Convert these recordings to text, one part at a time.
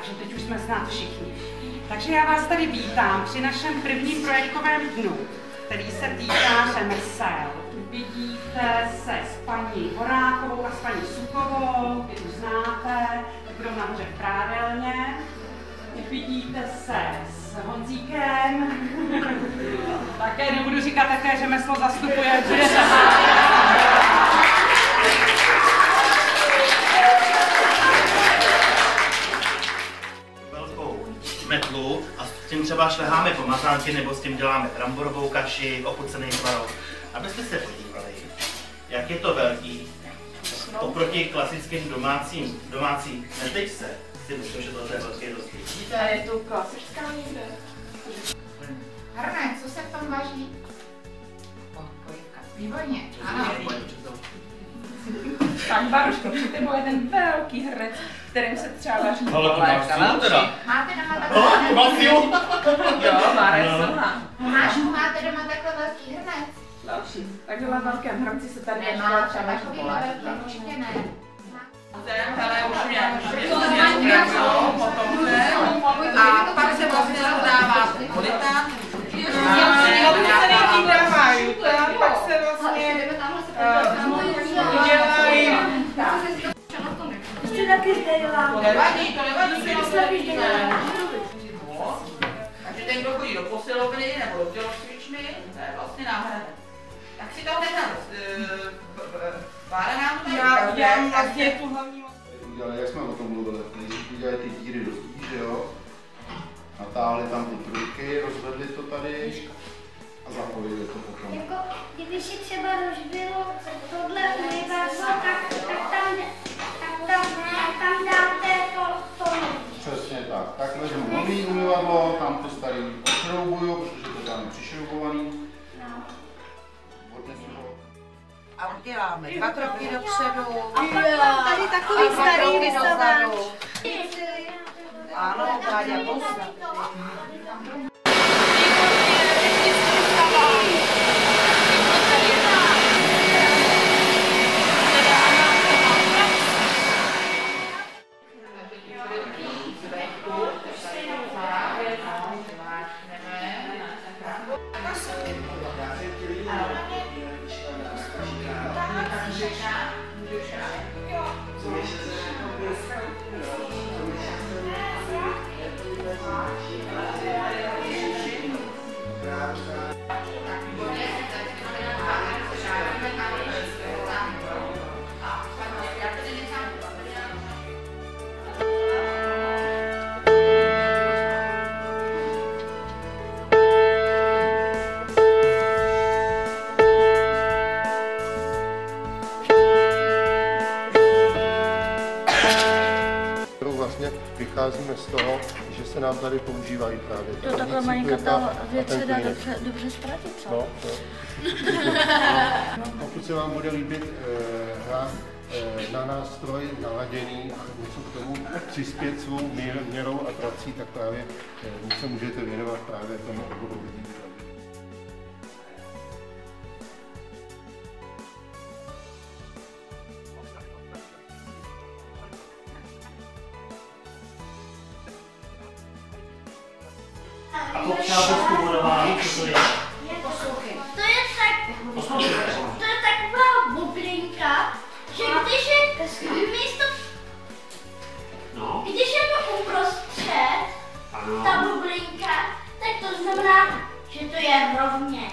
takže teď už jsme znát všichni. Takže já vás tady vítám při našem prvním projektovém dnu, který se týká řemesel. Vidíte se s paní Horákovou a s paní Sukovou, vy už znáte, budou nahoře v prádelně. Vidíte se s Honzíkem, také nebudu říkat, jaké řemeslo zastupuje, budete velkou metlu a s tím třeba šleháme pomazánky nebo s tím děláme bramborovou kaši, ochucený tvaroh. Abyste se podívali, jak je to velký oproti klasickým domácí metličce. Si myslím, že to je velký rozdíl. Vidíte, je to klasická někde. Hrne, co se v tom vaří? Výborně, ano. Tak Baruško, při tebou je ten velký hrnec, kterým se třeba vaří polévka na uši. Máte doma takhle velký Jo, Marek silná. Máte doma takhle velký hrnec? Další. Takhle velkém hrnci se tady Nemáte takový velký, určitě ne. Hele, už mě a pak se vlastně dodává politán. Pak se vlastně udělají. Ještě taky zdělá. To nevadí. Takže ten, kdo chodí do posilovny nebo do tělocvičny, to je vlastně náhrada. Tak si to hned Bára nám tady já vlastně tu hlavní... Jak jsme o tom mluvili, nejdřív udělali ty díry do zdí, že jo? Natáhli tam ty trubky, rozvedli to tady a zapojili to potom. Jako, kdyby si třeba rozbilo tohle umyvadlo, tak tam dáte to nový. Přesně tak. Tak vezmu nový umyvadlo, tam to starý odšroubuju, protože to tam je přišroubovaný. Odnesu ho. A uděláme 2 kroky dopředu. A pak tady takový starý vystavač. Ano, Káďa, postav. Vlastně vycházíme z toho, že se nám tady používají právě. To takhle malinka ta věc se dá dobře ztratit, co? No. Pokud se vám bude líbit hrát na nástroj naladěný a něco k tomu přispět svou měrou a prací, tak právě se můžete věnovat právě tomu oboru lidí. A to přábovku budování, co to je? To je taková bublinka, že když je to uprostřed, ta bublinka, tak to znamená, že to je rovně.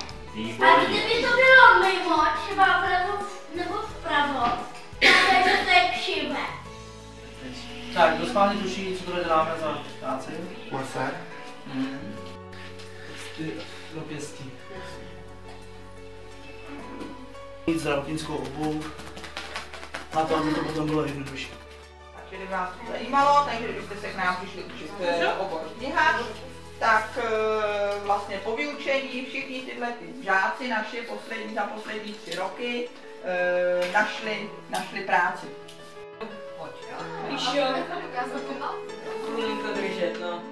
A kdyby to bylo mimo, třeba vlevo nebo vpravo, tak že to je křivé. Tak, kdo schválně tuší, co to děláme za práci? Mase? Do pěstí. Mít zdravotnickou obuv, na to, aby to potom bylo jednodušší. Takže kdyby vás to zajímalo, takže kdybyste se k nám přišli učit obor kniha, tak vlastně po vyučení všichni tyhle ty žáci naši za poslední 3 roky našli práci. Víš jo? To držet, no.